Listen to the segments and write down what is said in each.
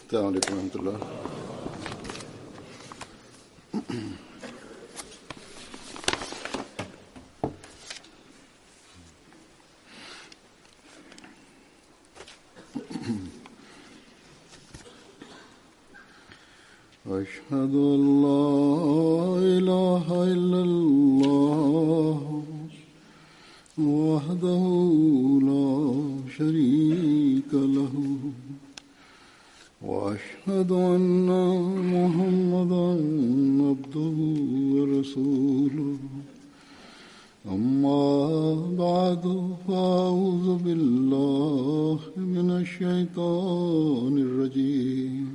السلام عليكم ورحمة الله. أشهد أن لا إله إلا الله وحده لا شريك له وأشهد أن محمدا عبده ورسوله أما بعد فأعوذ بالله من الشيطان الرجيم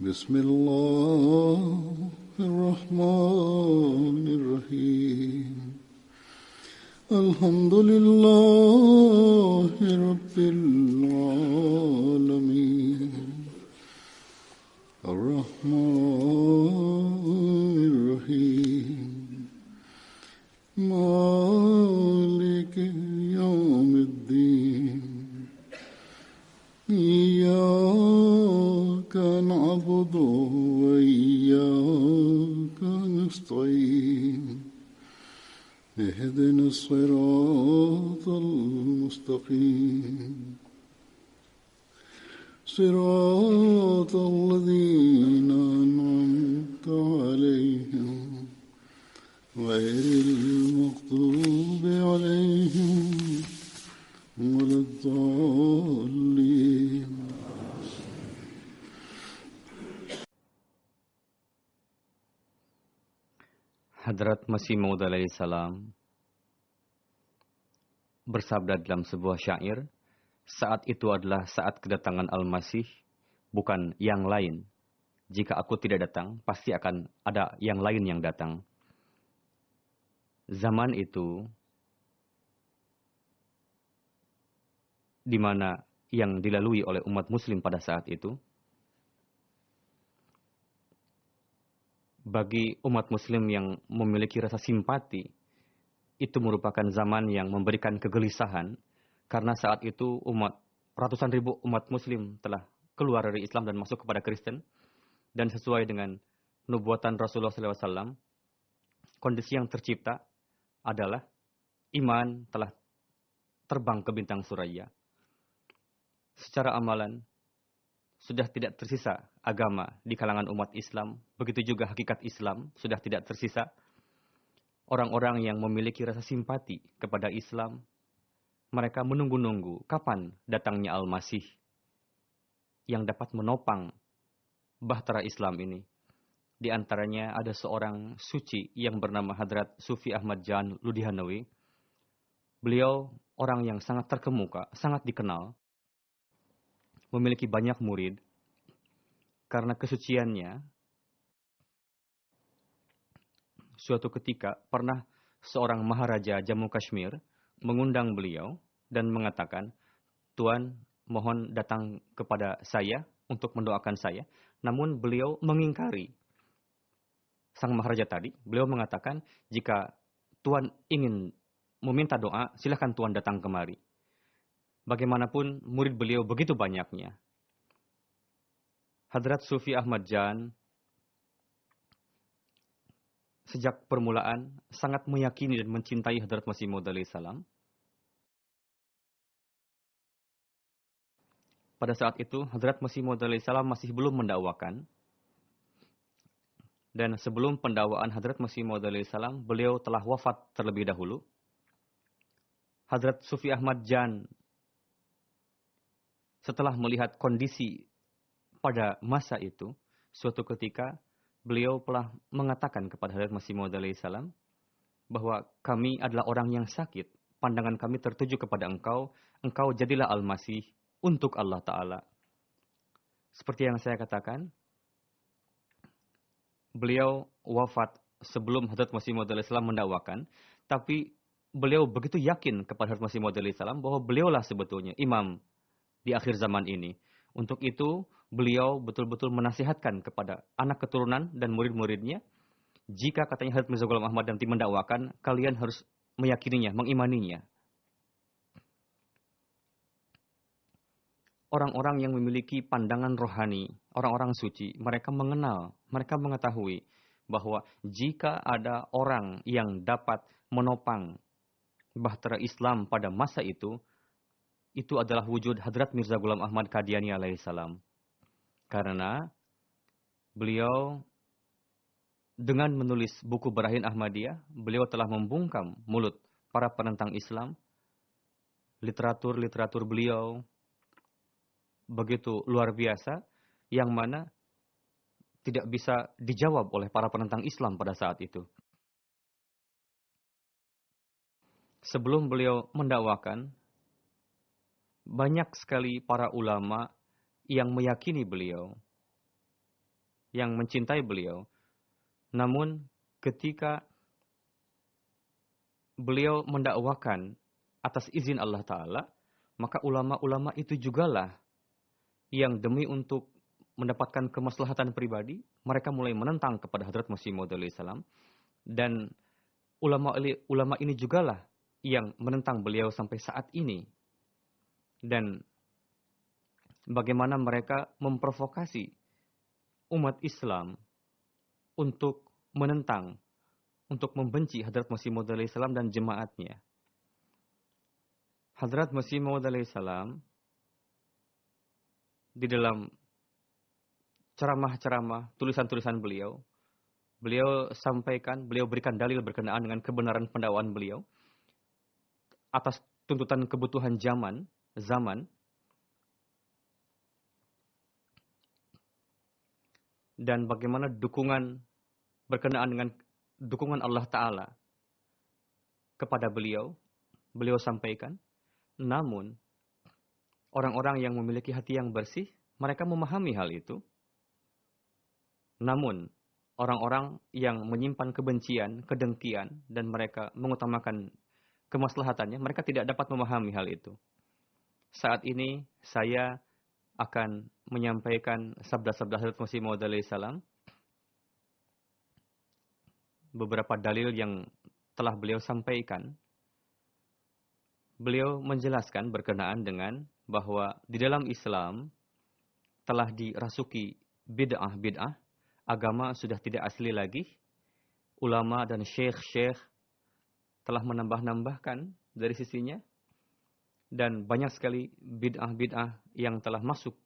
بسم الله الرحمن الرحيم الحمد لله رب العالمين الرحمن الرحيم مالك يوم الدين إياك نعبد وإياك نستعين اهدنا الصراط المستقيم صراط الذين أنعمت عليهم غير المغضوب عليهم ولا الضالين. Hadrat Masih Maud alaihi salam bersabda dalam sebuah syair, saat itu adalah saat kedatangan Al-Masih, bukan yang lain. Jika aku tidak datang, pasti akan ada yang lain yang datang. Zaman itu, di mana yang dilalui oleh umat muslim pada saat itu, bagi umat muslim yang memiliki rasa simpati, itu merupakan zaman yang memberikan kegelisahan, karena saat itu ratusan ribu umat muslim telah keluar dari Islam dan masuk kepada Kristen, dan sesuai dengan nubuatan Rasulullah SAW, kondisi yang tercipta adalah iman telah terbang ke bintang suraya. Secara amalan, sudah tidak tersisa agama di kalangan umat Islam. Begitu juga hakikat Islam sudah tidak tersisa. Orang-orang yang memiliki rasa simpati kepada Islam, mereka menunggu-nunggu kapan datangnya Al-Masih yang dapat menopang bahtera Islam ini. Di antaranya ada seorang suci yang bernama Hadrat Sufi Ahmad Jan Ludhianawi. Beliau orang yang sangat terkemuka, sangat dikenal, memiliki banyak murid. Karena kesuciannya, suatu ketika pernah seorang Maharaja Jammu Kashmir mengundang beliau dan mengatakan, "Tuan, mohon datang kepada saya untuk mendoakan saya." Namun beliau mengingkari sang Maharaja tadi. Beliau mengatakan, "Jika Tuan ingin meminta doa, silakan Tuan datang kemari." Bagaimanapun murid beliau begitu banyaknya. Hadrat Sufi Ahmad Jan sejak permulaan sangat meyakini dan mencintai Hadrat Masih Maud alaihi salam. Pada saat itu Hadrat Masih Maud alaihi salam masih belum mendakwakan. Dan sebelum pendakwaan Hadrat Masih Maud alaihi salam, beliau telah wafat terlebih dahulu. Hadrat Sufi Ahmad Jan setelah melihat kondisi pada masa itu, suatu ketika beliau telah mengatakan kepada Hadrat Masih Maud alaihi salam bahwa kami adalah orang yang sakit, pandangan kami tertuju kepada engkau, engkau jadilah Al-Masih untuk Allah Ta'ala. Seperti yang saya katakan, beliau wafat sebelum Hadrat Masih Maud alaihi salam mendakwakan, tapi beliau begitu yakin kepada Hadrat Masih Maud alaihi salam bahwa beliaulah sebetulnya imam di akhir zaman ini. Untuk itu, beliau betul-betul menasihatkan kepada anak keturunan dan murid-muridnya, jika katanya Hadrat Mirza Ghulam Ahmad nanti mendakwakan, kalian harus meyakininya, mengimaninya. orang-orang yang memiliki pandangan rohani, orang-orang suci, mereka mengenal, mereka mengetahui bahwa jika ada orang yang dapat menopang bahtera Islam pada masa itu adalah wujud Hadrat Mirza Ghulam Ahmad Qadiani alaihissalam. Karena beliau dengan menulis buku Barahin Ahmadiyah, beliau telah membungkam mulut para penentang Islam. Literatur beliau begitu luar biasa, yang mana tidak bisa dijawab oleh para penentang Islam pada saat itu. Sebelum beliau mendakwakan, banyak sekali para ulama yang meyakini beliau, yang mencintai beliau. Namun ketika beliau mendakwakan atas izin Allah Ta'ala, maka ulama-ulama itu jugalah yang demi untuk mendapatkan kemaslahatan pribadi, mereka mulai menentang kepada Hadrat Masih Maud alaihissalam. Dan ulama ini jugalah yang menentang beliau sampai saat ini. Dan bagaimana mereka memprovokasi umat Islam untuk menentang, untuk membenci Hadrat Masih Maud alaihissalam dan jemaatnya. Hadrat Masih Maud alaihissalam di dalam ceramah-ceramah, tulisan-tulisan beliau sampaikan, beliau berikan dalil berkenaan dengan kebenaran pendakwaan beliau atas tuntutan kebutuhan zaman, dan bagaimana dukungan berkenaan dengan dukungan Allah Ta'ala kepada beliau sampaikan. Namun, orang-orang yang memiliki hati yang bersih, mereka memahami hal itu. Namun, orang-orang yang menyimpan kebencian, kedengkian, dan mereka mengutamakan kemaslahatannya, mereka tidak dapat memahami hal itu. Saat ini, saya akan menyampaikan sabda-sabda Hadrat Masih Maud alaihissalam, beberapa dalil yang telah beliau sampaikan. Beliau menjelaskan berkenaan dengan bahwa di dalam Islam telah dirasuki bid'ah, agama sudah tidak asli lagi. Ulama dan syekh-syekh telah menambah-nambahkan dari sisinya. Dan banyak sekali bid'ah yang telah masuk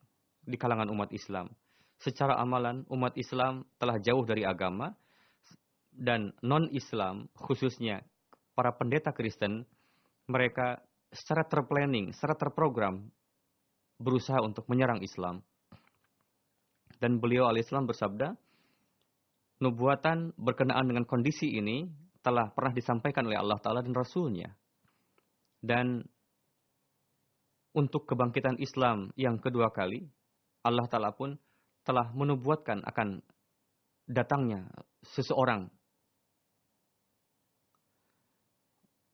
di kalangan umat Islam. Secara amalan, umat Islam telah jauh dari agama. Dan non-Islam, khususnya para pendeta Kristen, mereka secara terplanning, secara terprogram, berusaha untuk menyerang Islam. Dan beliau alaihissalam bersabda, nubuatan berkenaan dengan kondisi ini telah pernah disampaikan oleh Allah Ta'ala dan Rasulnya. Dan untuk kebangkitan Islam yang kedua kali, Allah Ta'ala pun telah menubuatkan akan datangnya seseorang.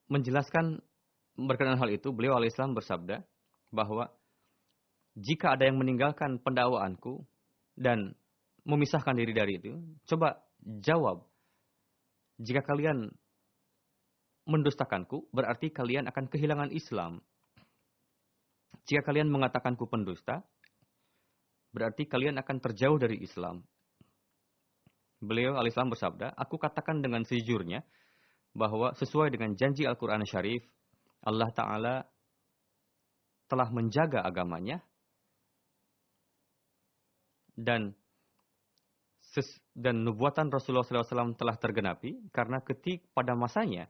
Menjelaskan berkenaan hal itu, beliau alaihissalam bersabda bahwa jika ada yang meninggalkan pendakwaanku dan memisahkan diri dari itu, coba jawab. Jika kalian mendustakanku, berarti kalian akan kehilangan Islam. Jika kalian mengatakanku pendusta, berarti kalian akan terjauh dari Islam. Beliau alaihissalam bersabda, aku katakan dengan sejujurnya, bahwa sesuai dengan janji Al-Quran Syarif, Allah Ta'ala telah menjaga agamanya, dan nubuatan Rasulullah SAW telah tergenapi, karena pada masanya,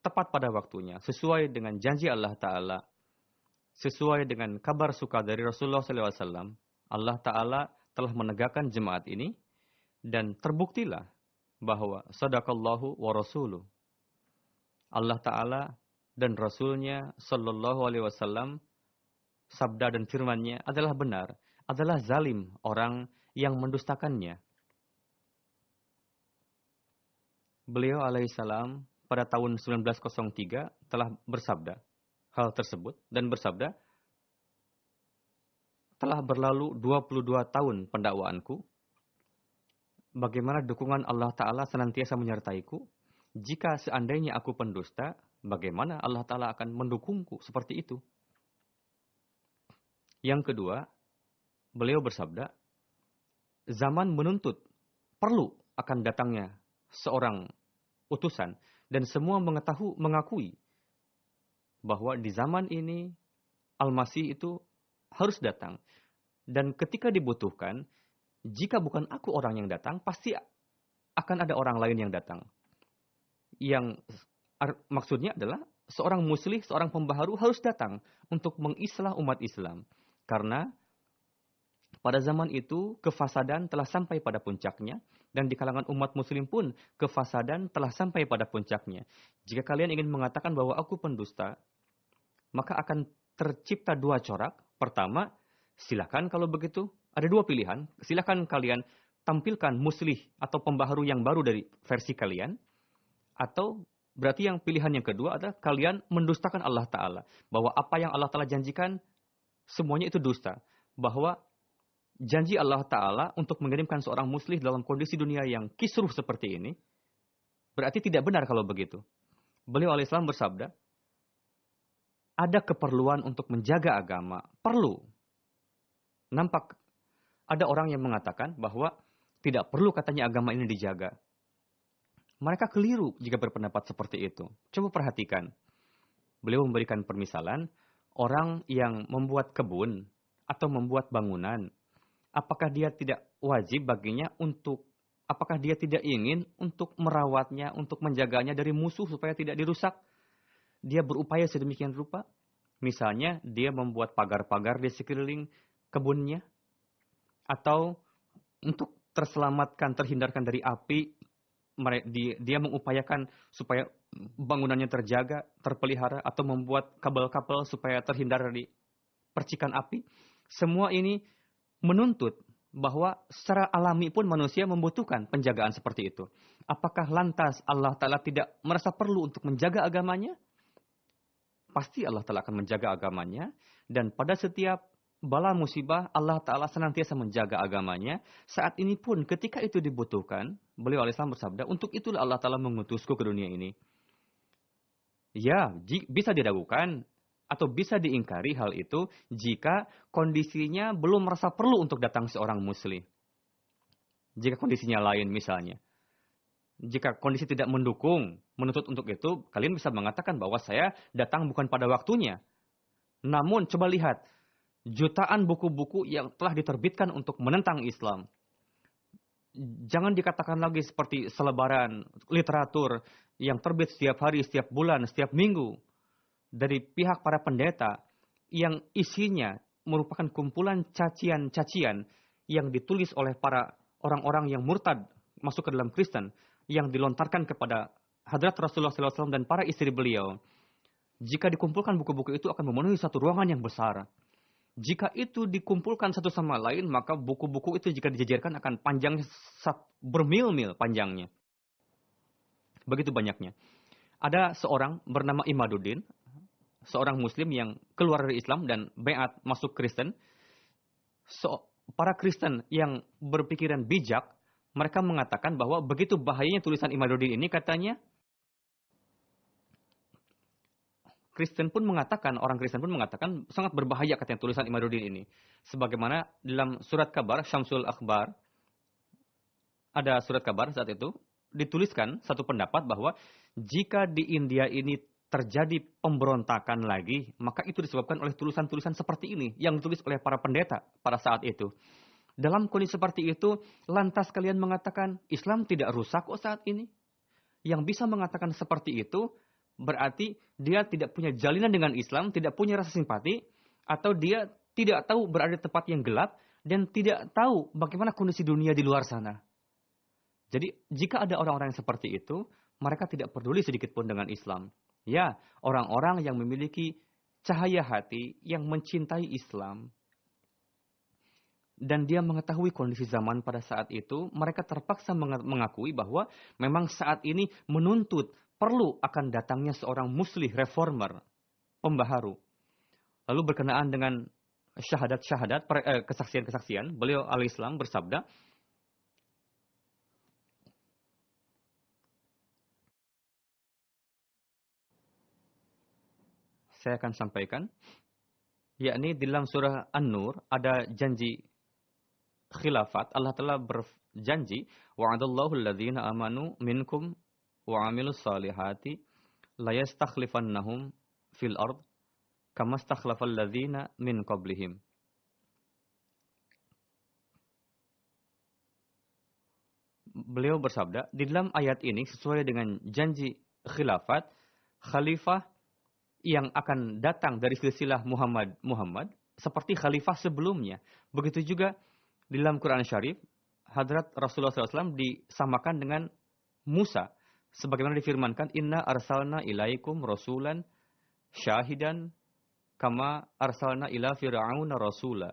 tepat pada waktunya, sesuai dengan janji Allah Ta'ala, sesuai dengan kabar suka dari Rasulullah SAW, Allah Ta'ala telah menegakkan jemaat ini, dan terbuktilah bahwa sadaqallahu wa rasuluh. Allah Ta'ala dan Rasulnya Sallallahu Alaihi Wasallam, sabda dan firmannya adalah benar, adalah zalim orang yang mendustakannya. Beliau alaihissalam pada tahun 1903 telah bersabda hal tersebut dan bersabda, telah berlalu 22 tahun pendakwaanku, bagaimana dukungan Allah Ta'ala senantiasa menyertaiku. Jika seandainya aku pendusta, bagaimana Allah Ta'ala akan mendukungku seperti itu? Yang kedua, beliau bersabda, zaman menuntut perlu akan datangnya seorang utusan dan semua mengakui bahwa di zaman ini Al-Masih itu harus datang. Dan ketika dibutuhkan, jika bukan aku orang yang datang, pasti akan ada orang lain yang datang. Yang maksudnya adalah seorang muslih, seorang pembaharu harus datang untuk mengislah umat Islam. Karena pada zaman itu kefasadan telah sampai pada puncaknya dan di kalangan umat muslim pun kefasadan telah sampai pada puncaknya. Jika kalian ingin mengatakan bahwa aku pendusta, maka akan tercipta dua corak. Pertama, silakan kalau begitu, ada dua pilihan. Silakan kalian tampilkan muslih atau pembaharu yang baru dari versi kalian. Atau berarti yang pilihan yang kedua adalah kalian mendustakan Allah Ta'ala. Bahwa apa yang Allah Ta'ala janjikan, semuanya itu dusta. Bahwa janji Allah Ta'ala untuk mengirimkan seorang muslih dalam kondisi dunia yang kisruh seperti ini, berarti tidak benar kalau begitu. Beliau alaihissalam bersabda, ada keperluan untuk menjaga agama. Perlu. Nampak ada orang yang mengatakan bahwa tidak perlu katanya agama ini dijaga. Mereka keliru jika berpendapat seperti itu. Coba perhatikan. Beliau memberikan permisalan, orang yang membuat kebun atau membuat bangunan, apakah dia tidak wajib baginya apakah dia tidak ingin untuk merawatnya, untuk menjaganya dari musuh supaya tidak dirusak? Dia berupaya sedemikian rupa. Misalnya, dia membuat pagar-pagar di sekeliling kebunnya. Atau untuk terhindarkan dari api, dia mengupayakan supaya bangunannya terjaga, terpelihara. Atau membuat kabel-kabel supaya terhindar dari percikan api. Semua ini menuntut bahwa secara alami pun manusia membutuhkan penjagaan seperti itu. Apakah lantas Allah Ta'ala tidak merasa perlu untuk menjaga agamanya? Pasti Allah Ta'ala akan menjaga agamanya. Dan pada setiap bala musibah, Allah Ta'ala senantiasa menjaga agamanya. Saat ini pun ketika itu dibutuhkan, beliau alaihissalam bersabda, untuk itulah Allah Ta'ala mengutusku ke dunia ini. Ya, bisa diragukan atau bisa diingkari hal itu jika kondisinya belum merasa perlu untuk datang seorang muslim. Jika kondisinya lain misalnya. Jika kondisi tidak mendukung, menuntut untuk itu, kalian bisa mengatakan bahwa saya datang bukan pada waktunya. Namun, coba lihat, jutaan buku-buku yang telah diterbitkan untuk menentang Islam. Jangan dikatakan lagi seperti selebaran literatur yang terbit setiap hari, setiap bulan, setiap minggu. Dari pihak para pendeta yang isinya merupakan kumpulan cacian-cacian yang ditulis oleh para orang-orang yang murtad masuk ke dalam Kristen, yang dilontarkan kepada hadrat Rasulullah SAW dan para istri beliau. Jika dikumpulkan buku-buku itu akan memenuhi satu ruangan yang besar. Jika itu dikumpulkan satu sama lain, maka buku-buku itu jika dijajarkan akan panjangnya bermil-mil panjangnya. Begitu banyaknya. Ada seorang bernama Imaduddin, seorang muslim yang keluar dari Islam dan bai'at masuk Kristen. Para Kristen yang berpikiran bijak, mereka mengatakan bahwa begitu bahayanya tulisan Imaduddin ini, katanya, orang Kristen pun mengatakan sangat berbahaya katanya tulisan Imaduddin ini. Sebagaimana dalam surat kabar, Syamsul Akhbar, ada surat kabar saat itu, dituliskan satu pendapat bahwa jika di India ini terjadi pemberontakan lagi, maka itu disebabkan oleh tulisan-tulisan seperti ini yang ditulis oleh para pendeta pada saat itu. Dalam kondisi seperti itu, lantas kalian mengatakan Islam tidak rusak kok saat ini? Yang bisa mengatakan seperti itu, berarti dia tidak punya jalinan dengan Islam, tidak punya rasa simpati, atau dia tidak tahu berada di tempat yang gelap, dan tidak tahu bagaimana kondisi dunia di luar sana. Jadi, jika ada orang-orang yang seperti itu, mereka tidak peduli sedikit pun dengan Islam. Ya, orang-orang yang memiliki cahaya hati, yang mencintai Islam, dan dia mengetahui kondisi zaman pada saat itu, mereka terpaksa mengakui bahwa memang saat ini menuntut perlu akan datangnya seorang muslih reformer, pembaharu. Lalu berkenaan dengan syahadat-syahadat, kesaksian-kesaksian, beliau alaihissalam bersabda, saya akan sampaikan, Yakni di dalam surah An-Nur ada janji khilafat. Allah telah berjanji, wa'adallahu alladhina amanu minkum wa 'amilus salihati la yastakhlifannahum fil ard kama stakhlafal ladzina min qablihim. Beliau bersabda, di dalam ayat ini sesuai dengan janji khilafat, khalifah yang akan datang dari silsilah Muhammad seperti khalifah sebelumnya. Begitu juga di dalam Quran Syarif, Hadrat Rasulullah SAW disamakan dengan Musa. Sebagaimana difirmankan, Inna arsalna ilaikum rasulan syahidan kama arsalna ila fir'auna rasula.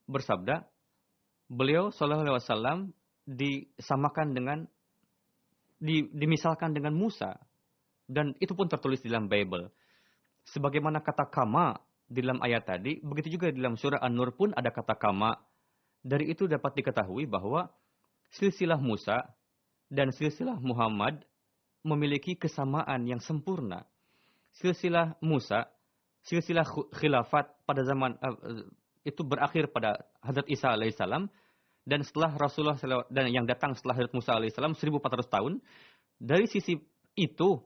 Bersabda, beliau SAW disamakan dengan, dimisalkan dengan Musa. Dan itu pun tertulis di dalam Bible. Sebagaimana kata kama di dalam ayat tadi, begitu juga di dalam surah An-Nur pun ada kata kama. Dari itu dapat diketahui bahwa silsilah Musa dan silsilah Muhammad memiliki kesamaan yang sempurna. Silsilah Musa, silsilah khilafat pada zaman itu berakhir pada Hazrat Isa alaihissalam, dan setelah Rasulullah dan yang datang setelah Hazrat Musa alaihissalam 1400 tahun. Dari sisi itu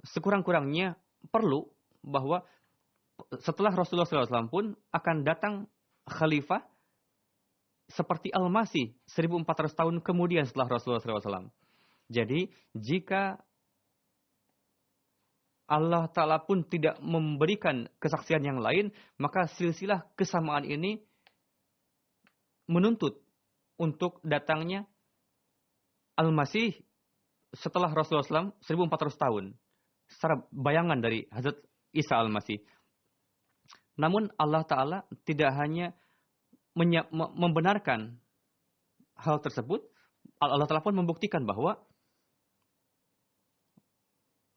sekurang-kurangnya perlu bahwa setelah Rasulullah SAW pun akan datang khalifah seperti Al-Masih 1400 tahun kemudian setelah Rasulullah SAW. Jadi jika Allah Ta'ala pun tidak memberikan kesaksian yang lain, maka silsilah kesamaan ini menuntut untuk datangnya Al-Masih setelah Rasulullah SAW 1400 tahun. Secara bayangan dari Hazrat Isa Al-Masih. Namun Allah Ta'ala tidak hanya membenarkan hal tersebut, Allah Ta'ala pun membuktikan bahwa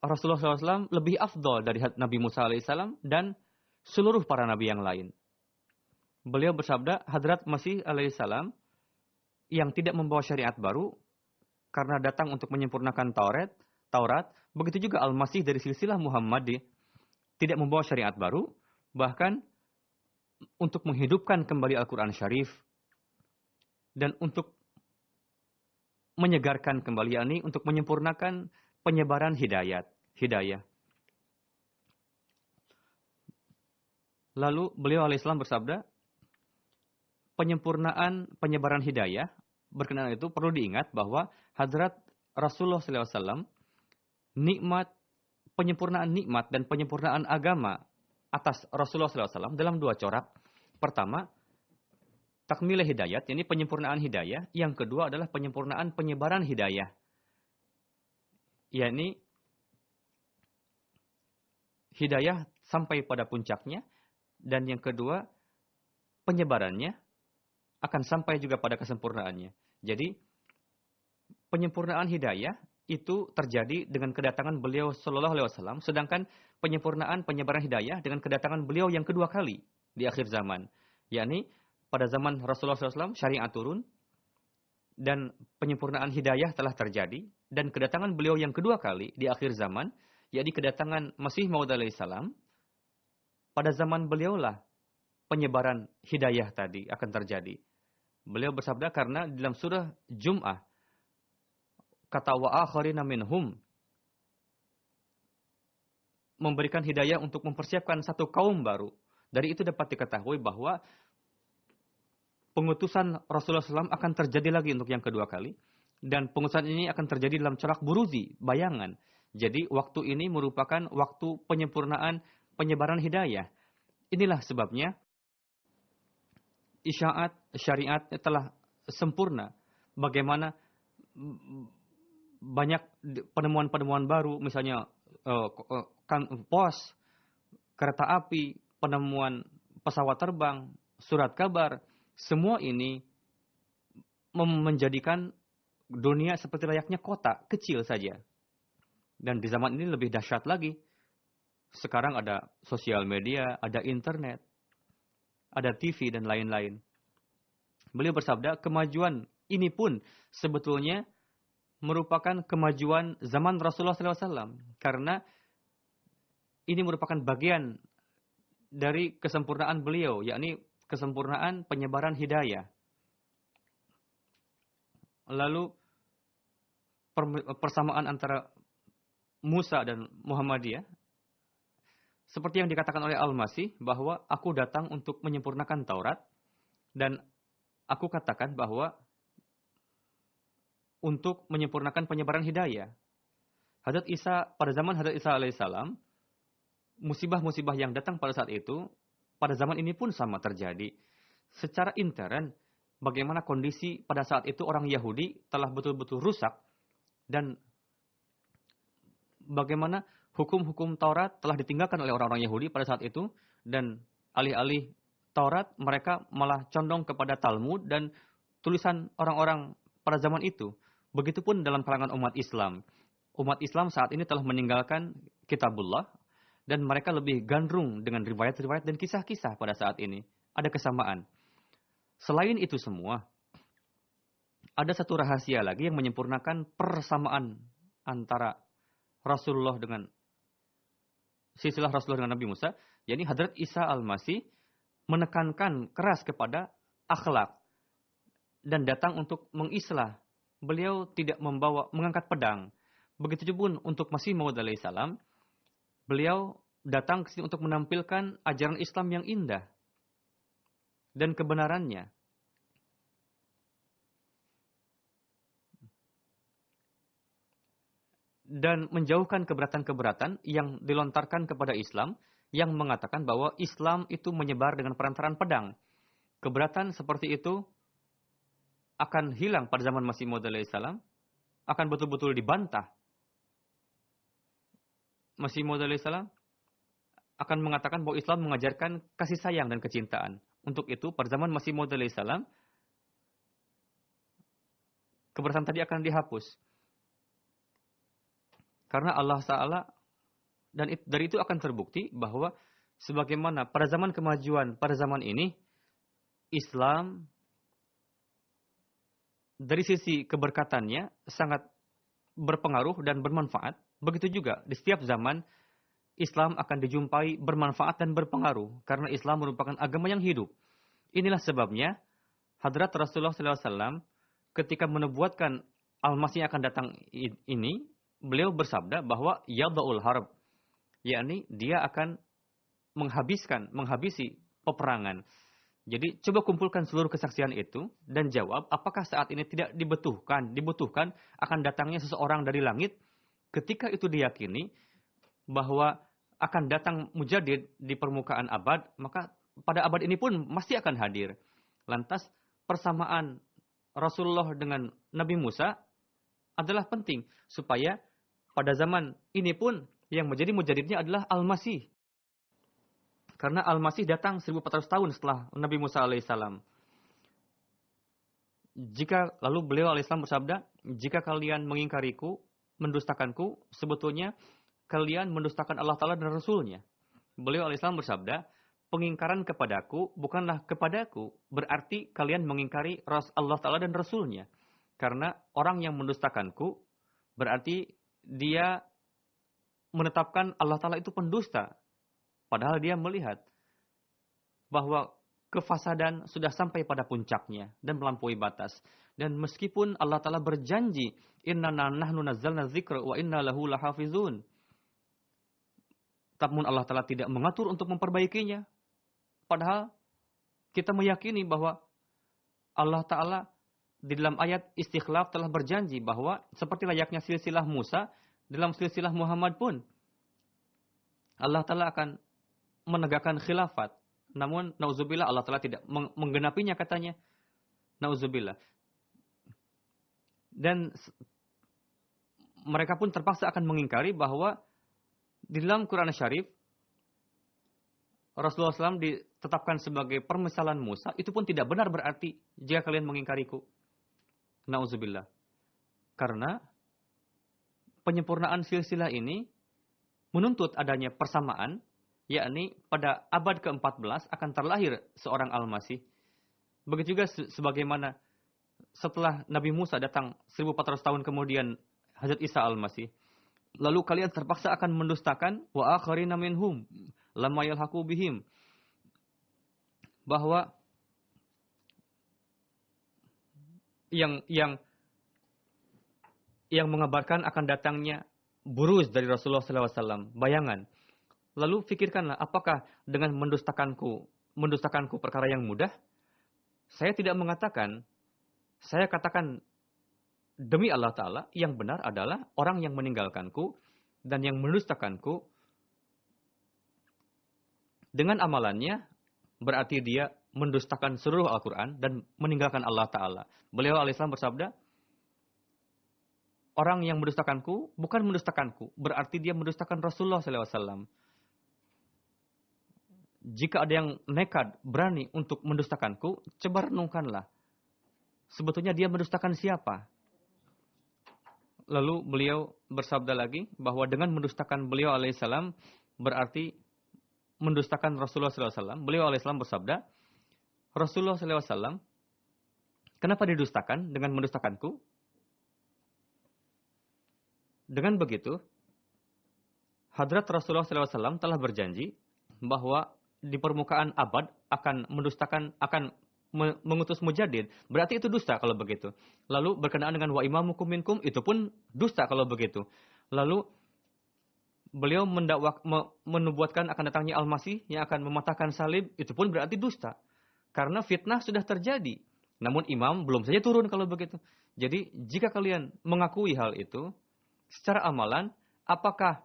Rasulullah SAW lebih afdal dari Nabi Musa alaihissalam dan seluruh para nabi yang lain. Beliau bersabda, Hadrat Masih alaihissalam yang tidak membawa syariat baru karena datang untuk menyempurnakan Taurat, begitu juga Al-Masih dari silsilah Muhammadi tidak membawa syariat baru, bahkan untuk menghidupkan kembali Al-Quran Syarif dan untuk menyegarkan kembali, yakni untuk menyempurnakan penyebaran hidayah. Lalu beliau alaihissalam bersabda, penyempurnaan penyebaran hidayah berkenaan itu perlu diingat bahwa Hadrat Rasulullah SAW penyempurnaan nikmat dan penyempurnaan agama atas Rasulullah SAW dalam dua corak. Pertama, takmilah hidayat, ini penyempurnaan hidayah. Yang kedua adalah penyempurnaan penyebaran hidayah. Yakni hidayah sampai pada puncaknya, dan yang kedua penyebarannya akan sampai juga pada kesempurnaannya. Jadi penyempurnaan hidayah itu terjadi dengan kedatangan beliau sallallahu alaihi wasallam, sedangkan penyempurnaan penyebaran hidayah dengan kedatangan beliau yang kedua kali di akhir zaman. Yakni pada zaman Rasulullah SAW syariat turun dan penyempurnaan hidayah telah terjadi, dan kedatangan beliau yang kedua kali di akhir zaman, yakni kedatangan Masih Maud alaihissalam, pada zaman beliaulah penyebaran hidayah tadi akan terjadi. Beliau bersabda karena dalam surah Jum'ah kata wa akharina minhum, memberikan hidayah untuk mempersiapkan satu kaum baru. Dari itu dapat diketahui bahwa pengutusan Rasulullah SAW akan terjadi lagi untuk yang kedua kali. Dan pengutusan ini akan terjadi dalam corak buruzi, bayangan. Jadi waktu ini merupakan waktu penyempurnaan penyebaran hidayah. Inilah sebabnya isyarat syariat telah sempurna. Bagaimana banyak penemuan-penemuan baru, misalnya pos, kereta api, penemuan pesawat terbang, surat kabar, semua ini menjadikan dunia seperti layaknya kota kecil saja. Dan di zaman ini lebih dahsyat lagi. Sekarang ada sosial media, ada internet, ada TV dan lain-lain. Beliau bersabda, kemajuan ini pun sebetulnya merupakan kemajuan zaman Rasulullah SAW. Karena ini merupakan bagian dari kesempurnaan beliau, yakni kesempurnaan penyebaran hidayah. Lalu persamaan antara Musa dan Muhammadiyah, seperti yang dikatakan oleh Al-Masih, bahwa aku datang untuk menyempurnakan Taurat, dan aku katakan bahwa untuk menyempurnakan penyebaran hidayah. Hadrat Isa, pada zaman Hadrat Isa alaihissalam, musibah-musibah yang datang pada saat itu, pada zaman ini pun sama terjadi. Secara intern, bagaimana kondisi pada saat itu orang Yahudi telah betul-betul rusak, dan bagaimana hukum-hukum Taurat telah ditinggalkan oleh orang-orang Yahudi pada saat itu, dan alih-alih Taurat mereka malah condong kepada Talmud dan tulisan orang-orang pada zaman itu. Begitupun dalam kalangan umat Islam. Umat Islam saat ini telah meninggalkan Kitabullah, dan mereka lebih gandrung dengan riwayat-riwayat dan kisah-kisah pada saat ini. Ada kesamaan. Selain itu semua, ada satu rahasia lagi yang menyempurnakan persamaan antara Rasulullah dengan silsilah Rasulullah dengan Nabi Musa, yakni Hadrat Isa Al-Masih menekankan keras kepada akhlak dan datang untuk mengislah. Beliau tidak mengangkat pedang. Begitu juga pun untuk Masih Maud alaihissalam, beliau datang ke sini untuk menampilkan ajaran Islam yang indah dan kebenarannya. Dan menjauhkan keberatan-keberatan yang dilontarkan kepada Islam, yang mengatakan bahwa Islam itu menyebar dengan perantaraan pedang. Keberatan seperti itu akan hilang pada zaman Masih Maud alaihissalam, akan betul-betul dibantah. Masih Maud alaihissalam akan mengatakan bahwa Islam mengajarkan kasih sayang dan kecintaan. Untuk itu, pada zaman Masih Maud alaihissalam, keberatan tadi akan dihapus. Karena Allah Ta'ala, dan dari itu akan terbukti bahwa sebagaimana pada zaman kemajuan, pada zaman ini, Islam dari sisi keberkatannya sangat berpengaruh dan bermanfaat. Begitu juga di setiap zaman, Islam akan dijumpai bermanfaat dan berpengaruh. Karena Islam merupakan agama yang hidup. Inilah sebabnya, Hadrat Rasulullah SAW ketika menubuatkan Al-Masih akan datang ini, beliau bersabda bahwa yada'ul harb, yakni dia akan menghabisi peperangan. Jadi coba kumpulkan seluruh kesaksian itu dan jawab apakah saat ini tidak dibutuhkan akan datangnya seseorang dari langit. Ketika itu diyakini bahwa akan datang mujadid di permukaan abad, maka pada abad ini pun masih akan hadir. Lantas persamaan Rasulullah dengan Nabi Musa adalah penting supaya pada zaman ini pun yang menjadi mujadidnya adalah Al-Masih. Karena Al-Masih datang 1400 tahun setelah Nabi Musa alaihissalam. Lalu beliau alaihissalam bersabda, jika kalian mengingkariku, mendustakanku, sebetulnya kalian mendustakan Allah Ta'ala dan Rasulnya. Beliau alaihissalam bersabda, pengingkaran kepadaku bukanlah kepadaku, berarti kalian mengingkari Allah Ta'ala dan Rasulnya. Karena orang yang mendustakanku, berarti dia menetapkan Allah Ta'ala itu pendusta. Padahal dia melihat bahwa kefasadan sudah sampai pada puncaknya dan melampaui batas. Dan meskipun Allah Ta'ala berjanji, innana nahnu nazzalna dzikra wa inna lahu lahafizun. Namun Allah Ta'ala tidak mengatur untuk memperbaikinya. Padahal kita meyakini bahwa Allah Ta'ala di dalam ayat Istighlaf telah berjanji bahwa seperti layaknya silsilah Musa, dalam silsilah Muhammad pun Allah Ta'ala akan menegakkan khilafat. Namun, na'udzubillah, Allah Ta'ala tidak menggenapinya katanya. Na'udzubillah. Dan mereka pun terpaksa akan mengingkari bahwa di dalam Quran Syarif, Rasulullah SAW ditetapkan sebagai permisalan Musa, itu pun tidak benar berarti jika kalian mengingkariku. Na'udzubillah. Karena penyempurnaan silsilah ini menuntut adanya persamaan, yakni pada abad ke-14 akan terlahir seorang Al-Masih. Begitu juga sebagaimana setelah Nabi Musa datang 1400 tahun kemudian Hazrat Isa Al-Masih. lalu kalian terpaksa akan mendustakan wa akharina minhum lamma yalhaqu bihim, bahwa yang mengabarkan akan datangnya buruz dari Rasulullah SAW, bayangan. Lalu fikirkanlah, apakah dengan mendustakanku perkara yang mudah? Saya tidak mengatakan, saya katakan demi Allah Ta'ala, yang benar adalah orang yang meninggalkanku dan yang mendustakanku dengan amalannya, berarti dia mendustakan seluruh Al-Quran dan meninggalkan Allah Ta'ala. Beliau alaihissalam bersabda, orang yang mendustakanku bukan mendustakanku, berarti dia mendustakan Rasulullah SAW. Jika ada yang nekat, berani untuk mendustakanku, coba renungkanlah. Sebetulnya dia mendustakan siapa? Lalu beliau bersabda lagi bahwa dengan mendustakan beliau alaihissalam berarti mendustakan Rasulullah SAW. Beliau alaihissalam bersabda, Rasulullah SAW, kenapa didustakan dengan mendustakanku? Dengan begitu, Hadrat Rasulullah SAW telah berjanji bahwa di permukaan abad akan mendustakan, akan mengutus mujadid. Berarti itu dusta kalau begitu. Lalu berkenaan dengan wa imamukum minkum, itu pun dusta kalau begitu. Lalu beliau menubuatkan akan datangnya Al-Masih yang akan mematahkan salib, itu pun berarti dusta. Karena fitnah sudah terjadi. Namun imam belum saja turun kalau begitu. Jadi jika kalian mengakui hal itu, secara amalan, apakah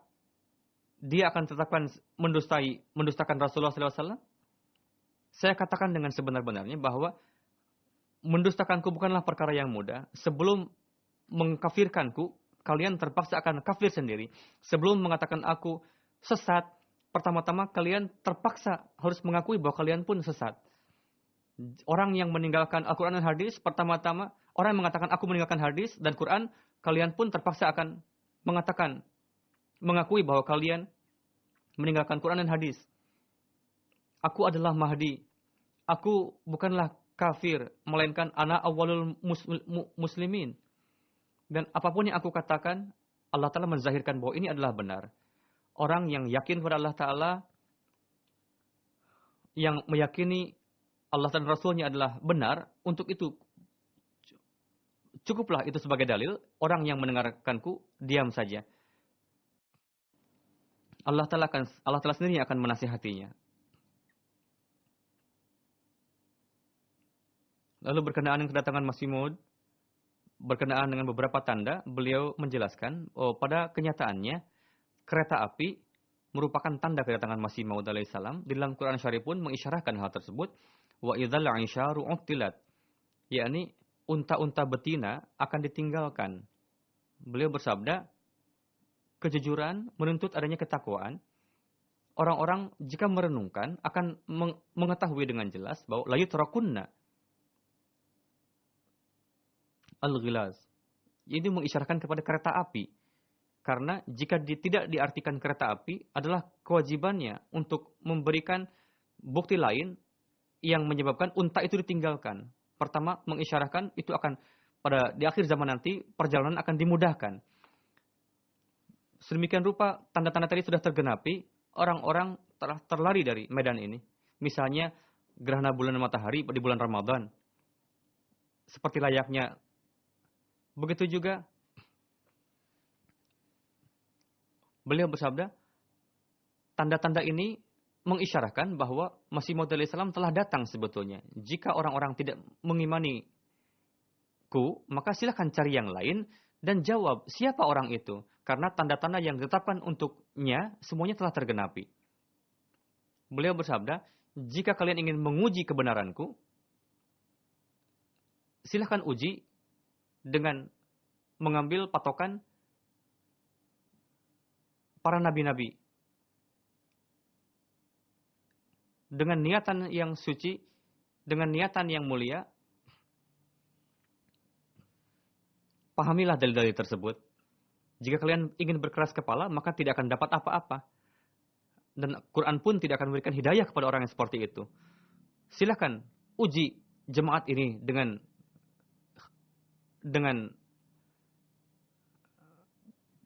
dia akan tetapkan mendustakan Rasulullah SAW? Saya katakan dengan sebenar-benarnya bahwa mendustakanku bukanlah perkara yang mudah. Sebelum mengkafirkanku, kalian terpaksa akan kafir sendiri. Sebelum mengatakan aku sesat, pertama-tama kalian terpaksa harus mengakui bahwa kalian pun sesat. Orang yang meninggalkan Al-Quran dan hadis, pertama-tama orang yang mengatakan aku meninggalkan hadis dan Quran, kalian pun terpaksa akan mengakui bahwa kalian meninggalkan Quran dan hadis. Aku adalah Mahdi. Aku bukanlah kafir, melainkan ana awwalul muslimin. Dan apapun yang aku katakan, Allah Ta'ala menzahirkan bahwa ini adalah benar. Orang yang yakin kepada Allah Ta'ala, yang meyakini Allah dan Rasulnya adalah benar, untuk itu cukuplah itu sebagai dalil. Orang yang mendengarkanku, diam saja. Allah Ta'ala sendiri yang akan menasihatinya. Lalu berkenaan dengan kedatangan Masih Maud, berkenaan dengan beberapa tanda, beliau menjelaskan bahwa pada kenyataannya kereta api merupakan tanda kedatangan Masih Maud alaihissalam. Di dalam Quran Syarif pun mengisyarahkan hal tersebut. Wa idzal 'isyaru uttilat, yakni unta-unta betina akan ditinggalkan. Beliau bersabda, kejujuran menuntut adanya ketakwaan. Orang-orang jika merenungkan akan mengetahui dengan jelas bahwa la yutrakunna al-ghilaz. Ini mengisyarahkan kepada kereta api. Karena jika tidak diartikan kereta api adalah kewajibannya untuk memberikan bukti lain yang menyebabkan unta itu ditinggalkan. Pertama, mengisyarahkan itu akan di akhir zaman nanti perjalanan akan dimudahkan. Sedemikian rupa tanda-tanda tadi sudah tergenapi, orang-orang telah terlari dari medan ini. Misalnya gerhana bulan matahari di bulan Ramadan. Seperti layaknya. Begitu juga beliau bersabda, tanda-tanda ini mengisyarahkan bahwa Masih Maud alaihissalam telah datang sebetulnya. Jika orang-orang tidak mengimaniku, maka silakan cari yang lain dan jawab siapa orang itu. Karena tanda-tanda yang ditetapkan untuknya semuanya telah tergenapi. Beliau bersabda, jika kalian ingin menguji kebenaranku, silakan uji dengan mengambil patokan para nabi-nabi. Dengan niatan yang suci, dengan niatan yang mulia, pahamilah dalil-dalil tersebut. Jika kalian ingin berkeras kepala, maka tidak akan dapat apa-apa. Dan Quran pun tidak akan memberikan hidayah kepada orang yang seperti itu. Silakan uji jemaat ini dengan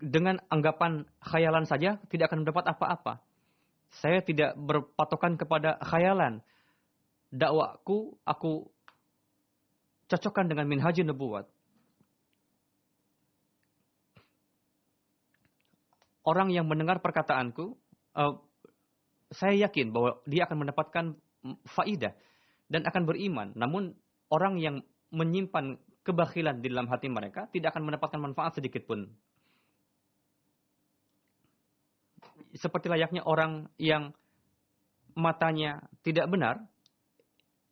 dengan anggapan khayalan saja tidak akan mendapat apa-apa. Saya tidak berpatokan kepada khayalan. Dakwahku aku cocokkan dengan minhajun nubuwat. Orang yang mendengar perkataanku, saya yakin bahwa dia akan mendapatkan faidah dan akan beriman. Namun orang yang menyimpan kebakhilan di dalam hati mereka tidak akan mendapatkan manfaat sedikit pun. Seperti layaknya orang yang matanya tidak benar,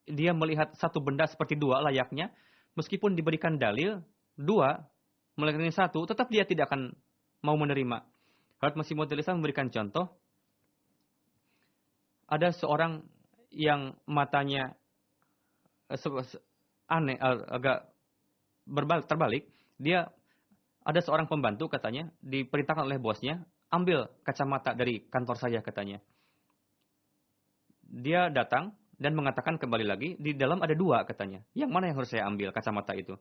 dia melihat satu benda seperti dua layaknya, meskipun diberikan dalil dua melainkan satu, tetap dia tidak akan mau menerima. Hadrat Masih Maud memberikan contoh, ada seorang yang matanya aneh, agak terbalik. Dia ada seorang pembantu katanya diperintahkan oleh bosnya, ambil kacamata dari kantor saya katanya. Dia datang dan mengatakan kembali lagi, di dalam ada dua katanya. Yang mana yang harus saya ambil kacamata itu?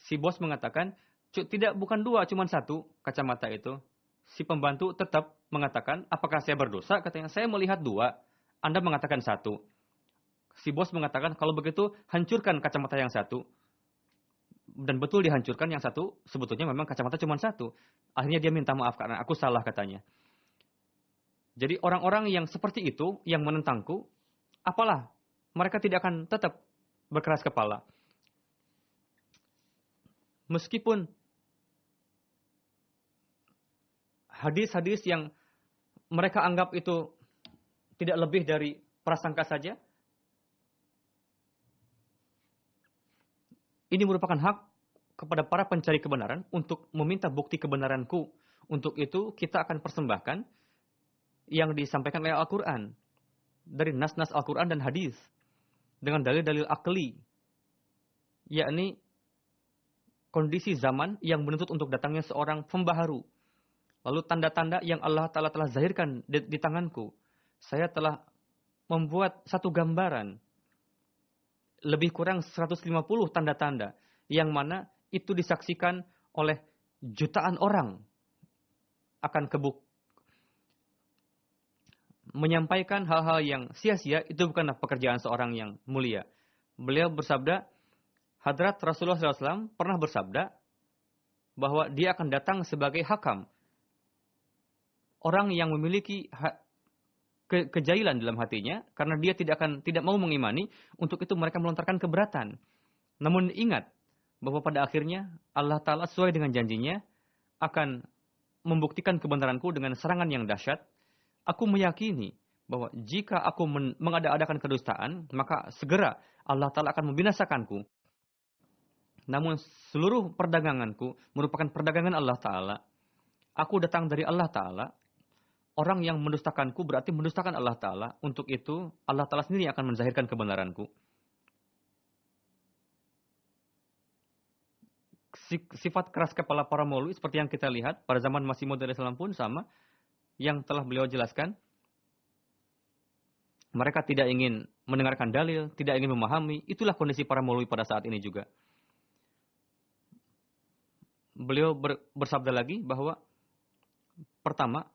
Si bos mengatakan, tidak, bukan dua, cuma satu kacamata itu. Si pembantu tetap mengatakan, apakah saya berdosa? Katanya, saya melihat dua, Anda mengatakan satu. Si bos mengatakan, kalau begitu hancurkan kacamata yang satu. Dan betul dihancurkan yang satu, sebetulnya memang kacamata cuma satu. Akhirnya dia minta maaf karena aku salah katanya. Jadi orang-orang yang seperti itu, yang menentangku, apalah, mereka tidak akan tetap berkeras kepala. Meskipun hadis-hadis yang mereka anggap itu tidak lebih dari prasangka saja, ini merupakan hak kepada para pencari kebenaran untuk meminta bukti kebenaranku. Untuk itu kita akan persembahkan yang disampaikan oleh Al-Quran. Dari nas-nas Al-Quran dan hadis. Dengan dalil-dalil akli. Yakni kondisi zaman yang menuntut untuk datangnya seorang pembaharu. Lalu tanda-tanda yang Allah Ta'ala telah zahirkan di tanganku. Saya telah membuat satu gambaran. Lebih kurang 150 tanda-tanda. Yang mana itu disaksikan oleh jutaan orang. Akan menyampaikan hal-hal yang sia-sia itu bukanlah pekerjaan seorang yang mulia. Beliau bersabda, Hadrat Rasulullah SAW pernah bersabda bahwa dia akan datang sebagai hakam. Orang yang memiliki kejailan dalam hatinya karena dia tidak mau mengimani, untuk itu mereka melontarkan keberatan. Namun ingat bahwa pada akhirnya Allah Ta'ala sesuai dengan janjinya akan membuktikan kebenaranku dengan serangan yang dahsyat. Aku meyakini bahwa jika aku mengada-adakan kedustaan, maka segera Allah Ta'ala akan membinasakanku. Namun seluruh perdaganganku merupakan perdagangan Allah Ta'ala. Aku datang dari Allah Ta'ala. Orang yang mendustakanku berarti mendustakan Allah Ta'ala. Untuk itu Allah Ta'ala sendiri akan menzahirkan kebenaranku. Sifat keras kepala para maulwi seperti yang kita lihat pada zaman Masih Maud pun sama. Yang telah beliau jelaskan. Mereka tidak ingin mendengarkan dalil, tidak ingin memahami. Itulah kondisi para maulwi pada saat ini juga. Beliau bersabda lagi bahwa pertama,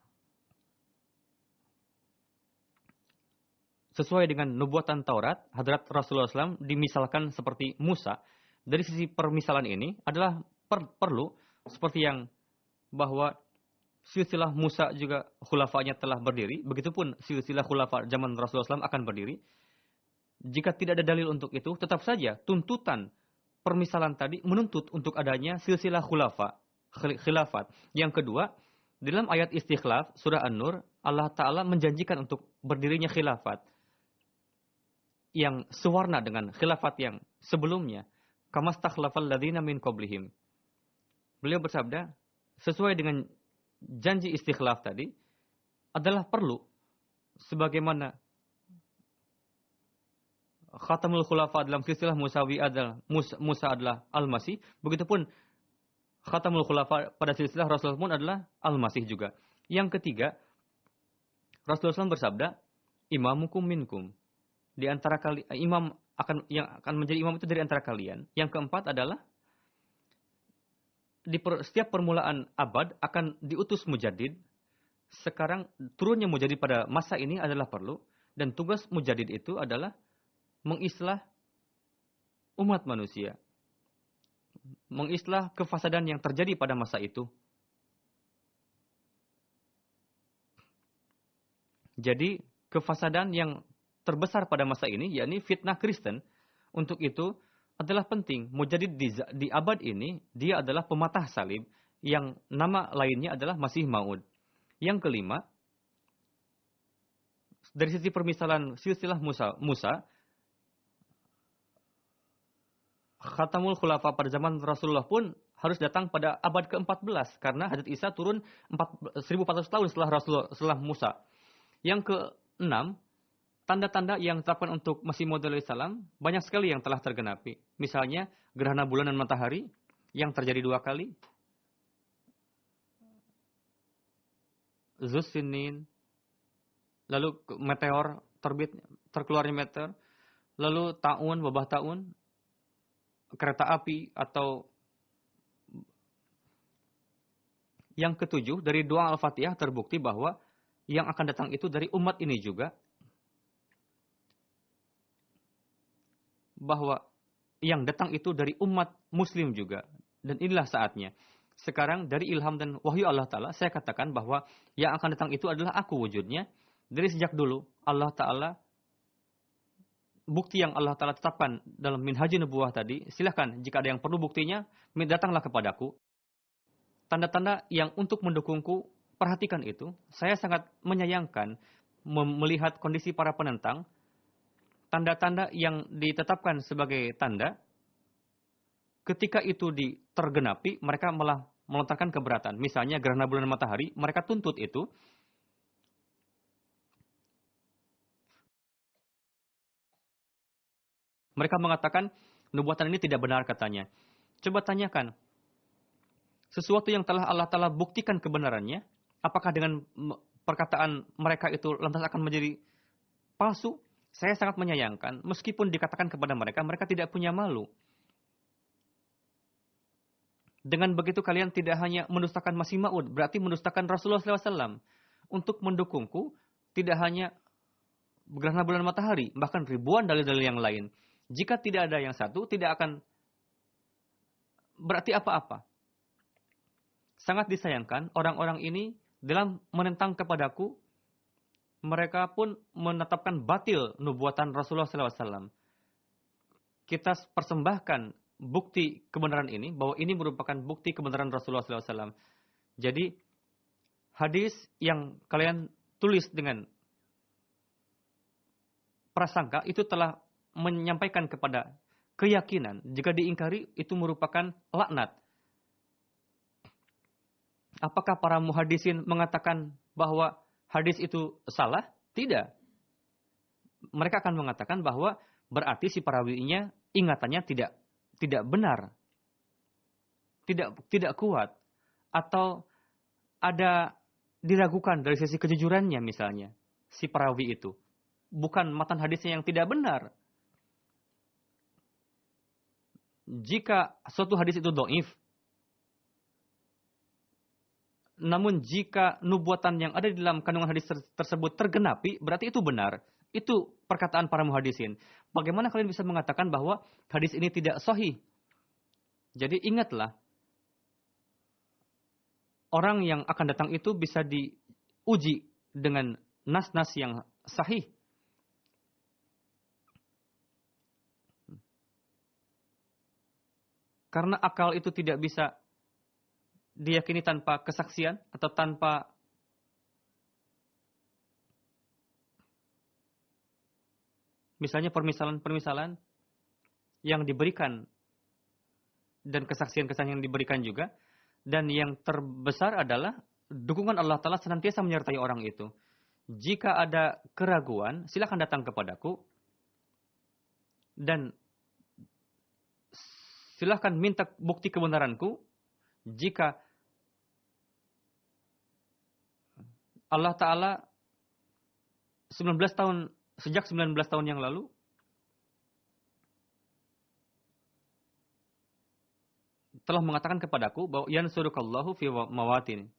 sesuai dengan nubuatan Taurat, Hadrat Rasulullah SAW dimisalkan seperti Musa. Dari sisi permisalan ini adalah perlu seperti yang bahwa silsilah Musa juga khulafanya telah berdiri. Begitupun silsilah khulafa zaman Rasulullah SAW akan berdiri. Jika tidak ada dalil untuk itu, tetap saja tuntutan permisalan tadi menuntut untuk adanya silsilah khilafat. Yang kedua, dalam ayat Istikhlaf, surah An-Nur, Allah Ta'ala menjanjikan untuk berdirinya khilafat. Yang sewarna dengan khilafat yang sebelumnya. Kamastakhlafal ladzina min qablihim. Beliau bersabda, sesuai dengan janji istikhlaf tadi, adalah perlu, sebagaimana Khatamul Khulafa dalam silsilah Musawi adalah Musa adalah Al-Masih, begitupun Khatamul Khulafa pada silsilah Rasulullah pun adalah Al-Masih juga. Yang ketiga, Rasulullah SAW bersabda, imamukum minkum. Di antara yang akan menjadi imam itu dari antara kalian. Yang keempat adalah setiap permulaan abad akan diutus mujaddid. Sekarang turunnya mujaddid pada masa ini adalah perlu. Dan tugas mujaddid itu adalah mengislah umat manusia. Mengislah kefasadan yang terjadi pada masa itu. Jadi kefasadan yang terbesar pada masa ini, yakni fitnah Kristen. Untuk itu adalah penting. Mujaddid di abad ini, dia adalah pematah salib. Yang nama lainnya adalah Masih Maud. Yang kelima, dari sisi permisalan silsilah Musa, Khatamul Khulafa pada zaman Rasulullah pun harus datang pada abad ke-14. Karena Hadrat Isa turun 1400 tahun setelah Musa. Yang keenam, tanda-tanda yang ditetapkan untuk Masih Maud alaihissalam banyak sekali yang telah tergenapi. Misalnya gerhana bulan dan matahari yang terjadi 2 kali. Zussinin, lalu meteor terbit, terkeluarnya meteor, lalu taun, wabah taun, kereta api, atau yang ketujuh dari doa Al-Fatihah terbukti bahwa yang akan datang itu dari umat ini juga. Bahwa yang datang itu dari umat muslim juga. Dan inilah saatnya. Sekarang dari ilham dan wahyu Allah Ta'ala, saya katakan bahwa yang akan datang itu adalah aku wujudnya. Dari sejak dulu, Allah Ta'ala, bukti yang Allah Ta'ala tetapkan dalam Minhajun Nubuwah tadi, silahkan jika ada yang perlu buktinya, datanglah kepadaku. Tanda-tanda yang untuk mendukungku, perhatikan itu. Saya sangat menyayangkan melihat kondisi para penentang. Tanda-tanda yang ditetapkan sebagai tanda, ketika itu tergenapi, mereka malah melontarkan keberatan. Misalnya gerhana bulan matahari, mereka tuntut itu. Mereka mengatakan, nubuatan ini tidak benar katanya. Coba tanyakan, sesuatu yang telah Allah Ta'ala buktikan kebenarannya, apakah dengan perkataan mereka itu lantas akan menjadi palsu? Saya sangat menyayangkan, meskipun dikatakan kepada mereka, mereka tidak punya malu. Dengan begitu kalian tidak hanya mendustakan Masih Maud, berarti mendustakan Rasulullah SAW. Untuk mendukungku, tidak hanya gerhana bulan matahari, bahkan ribuan dalil-dalil yang lain. Jika tidak ada yang satu, tidak akan berarti apa-apa. Sangat disayangkan, orang-orang ini dalam menentang kepadaku, mereka pun menetapkan batil nubuatan Rasulullah SAW. Kita persembahkan bukti kebenaran ini, bahwa ini merupakan bukti kebenaran Rasulullah SAW. Jadi, hadis yang kalian tulis dengan prasangka, itu telah menyampaikan kepada keyakinan. Jika diingkari, itu merupakan laknat. Apakah para muhadisin mengatakan bahwa hadis itu salah? Tidak. Mereka akan mengatakan bahwa berarti si perawinya ingatannya tidak benar. Tidak kuat. Atau ada diragukan dari sisi kejujurannya misalnya. Si perawi itu. Bukan matan hadisnya yang tidak benar. Jika suatu hadis itu dhaif, namun jika nubuatan yang ada di dalam kandungan hadis tersebut tergenapi, berarti itu benar. Itu perkataan para muhadisin. Bagaimana kalian bisa mengatakan bahwa hadis ini tidak sahih? Jadi ingatlah, orang yang akan datang itu bisa diuji dengan nas-nas yang sahih. Karena akal itu tidak bisa diyakini tanpa kesaksian atau tanpa misalnya permisalan-permisalan yang diberikan dan kesaksian-kesaksian yang diberikan juga. Dan yang terbesar adalah dukungan Allah Ta'ala senantiasa menyertai orang itu. Jika ada keraguan, silakan datang kepadaku dan silahkan minta bukti kebenaranku. Jika Allah Ta'ala sejak 19 tahun yang lalu telah mengatakan kepadaku bahwa yansurukallahu fi mawatin.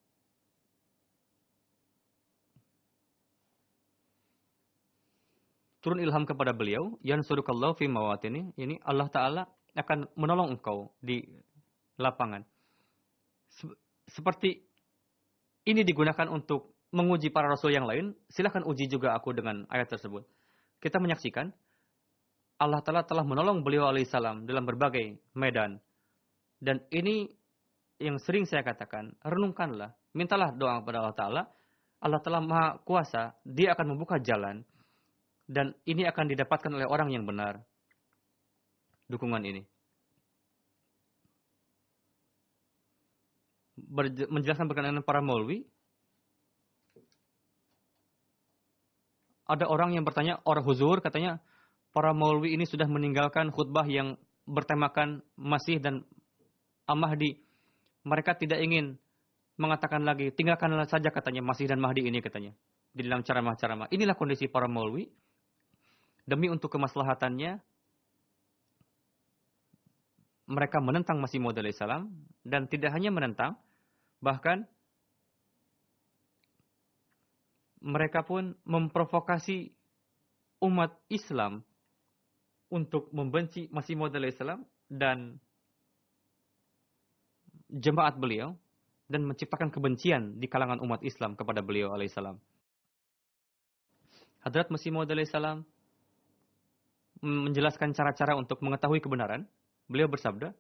Turun ilham kepada beliau, yansurukallahu fi mawatin. Ini Allah Ta'ala akan menolong engkau di lapangan. Seperti ini digunakan untuk menguji para rasul yang lain, silakan uji juga aku dengan ayat tersebut. Kita menyaksikan Allah Ta'ala telah menolong beliau alaihissalam dalam berbagai medan. Dan ini yang sering saya katakan, renungkanlah, mintalah doa kepada Allah Ta'ala. Allah Ta'ala Maha Kuasa, Dia akan membuka jalan. Dan ini akan didapatkan oleh orang yang benar. Dukungan ini. Menjelaskan berkenaan dengan para maulwi. Ada orang yang bertanya, orang huzur katanya, para maulwi ini sudah meninggalkan khutbah yang bertemakan Masih dan Al-Mahdi. Mereka tidak ingin mengatakan lagi, tinggalkanlah saja katanya Masih dan Mahdi ini katanya. Di dalam ceramah-ceramah. Inilah kondisi para maulwi. Demi untuk kemaslahatannya, mereka menentang Masih Maud alaihissalam. Dan tidak hanya menentang, bahkan mereka pun memprovokasi umat Islam untuk membenci Masih Maud alaihissalam dan jemaat beliau dan menciptakan kebencian di kalangan umat Islam kepada beliau alaihissalam. Hadrat Masih Maud alaihissalam menjelaskan cara-cara untuk mengetahui kebenaran. Beliau bersabda,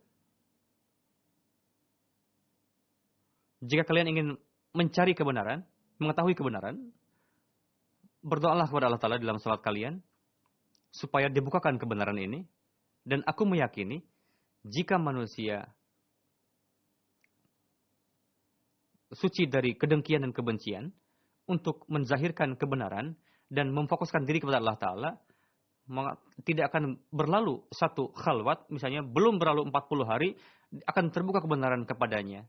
jika kalian ingin mencari kebenaran, mengetahui kebenaran, berdoalah kepada Allah Ta'ala dalam salat kalian, supaya dibukakan kebenaran ini. Dan aku meyakini, jika manusia suci dari kedengkian dan kebencian, untuk menzahirkan kebenaran, dan memfokuskan diri kepada Allah Ta'ala, tidak akan berlalu satu khalwat, misalnya belum berlalu 40 hari, akan terbuka kebenaran kepadanya.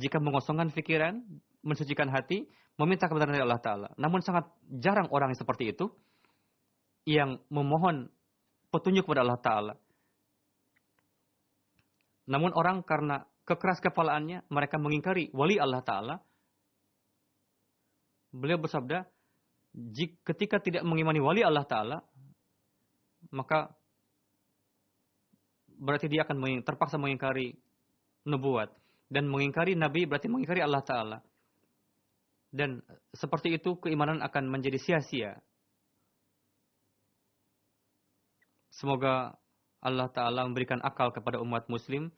Jika mengosongkan pikiran, mensucikan hati, meminta kebenaran dari Allah Ta'ala. Namun sangat jarang orang yang seperti itu, yang memohon petunjuk kepada Allah Ta'ala. Namun orang karena kekeras kepalaannya, mereka mengingkari wali Allah Ta'ala. Beliau bersabda, ketika tidak mengimani wali Allah Ta'ala, maka berarti dia akan terpaksa mengingkari nubuat. Dan mengingkari Nabi berarti mengingkari Allah Ta'ala. Dan seperti itu keimanan akan menjadi sia-sia. Semoga Allah Ta'ala memberikan akal kepada umat muslim,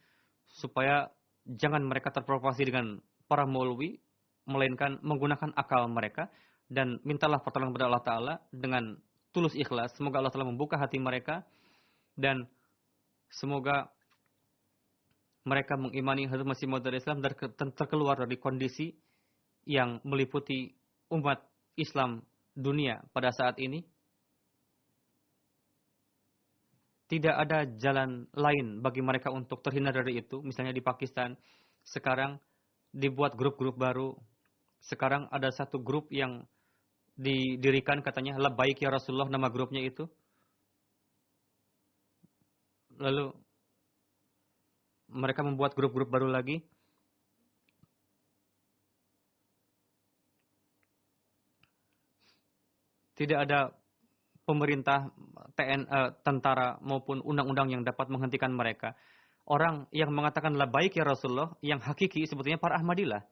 supaya jangan mereka terprovokasi dengan para maulwi, melainkan menggunakan akal mereka. Dan mintalah pertolongan kepada Allah Ta'ala dengan tulus ikhlas. Semoga Allah Ta'ala membuka hati mereka. Dan semoga mereka mengimani Hazrat Masih Maud Islam dan terkeluar dari kondisi yang meliputi umat Islam dunia pada saat ini. Tidak ada jalan lain bagi mereka untuk terhindar dari itu. Misalnya di Pakistan, sekarang dibuat grup-grup baru. Sekarang ada satu grup yang didirikan katanya, Labbaik ya Rasulullah nama grupnya itu. Lalu mereka membuat grup-grup baru lagi. Tidak ada pemerintah, tentara maupun undang-undang yang dapat menghentikan mereka. Orang yang mengatakan Labbaik ya Rasulullah, yang hakiki sebetulnya para Ahmadilah,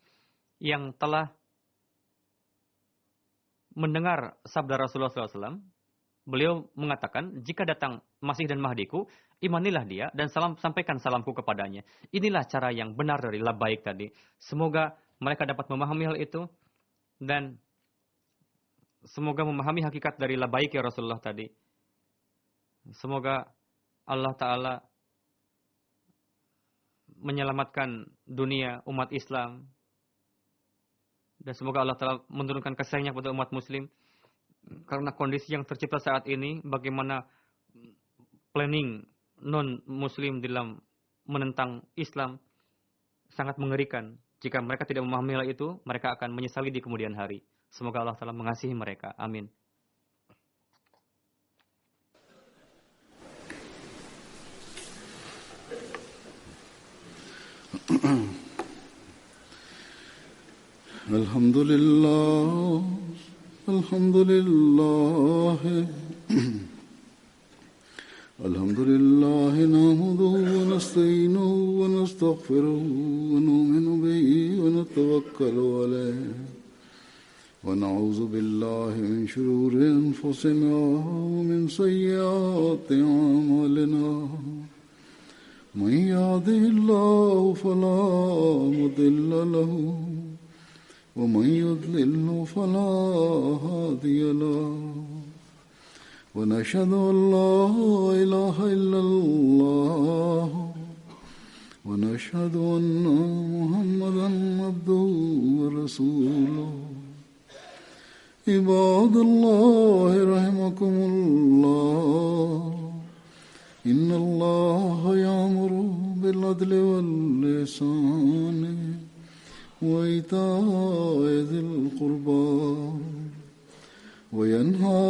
yang telah mendengar sabda Rasulullah SAW. Beliau mengatakan, jika datang Masih dan Mahdiku, imanilah dia dan sampaikan salamku kepadanya. Inilah cara yang benar dari Labbaik tadi. Semoga mereka dapat memahami hal itu dan semoga memahami hakikat dari Labbaik ya Rasulullah tadi. Semoga Allah Ta'ala menyelamatkan dunia umat Islam. Dan semoga Allah Ta'ala menurunkan kasih-Nya kepada umat muslim. Karena kondisi yang tercipta saat ini, bagaimana planning non-muslim dalam menentang Islam sangat mengerikan. Jika mereka tidak memahami hal itu, mereka akan menyesali di kemudian hari. Semoga Allah Ta'ala mengasihi mereka. Amin. الحمد لله الحمد لله الحمد لله نحمده ونستعينه ونستغفره ونؤمن به ونتوكل عليه ونعوذ بالله من شرور أنفسنا ومن سيئات أعمالنا من يهده الله فلا مضل له ومن يضلل فلا هادي له ونشهد أن لا إله إلا الله ونشهد أن محمدا عبده ورسوله عباد الله رحمكم الله إن الله يأمر بالعدل والإحسان وإيتاء ذي القربى وينهى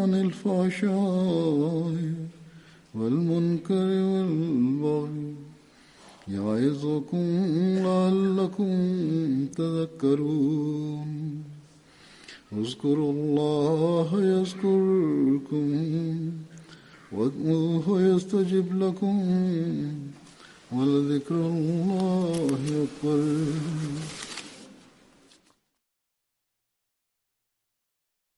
عن الفحشاء والمنكر والبغي يعظكم لعلكم تذكرون اذكروا الله يذكركم وادعوه يستجب لكم ولذكر الله أكبر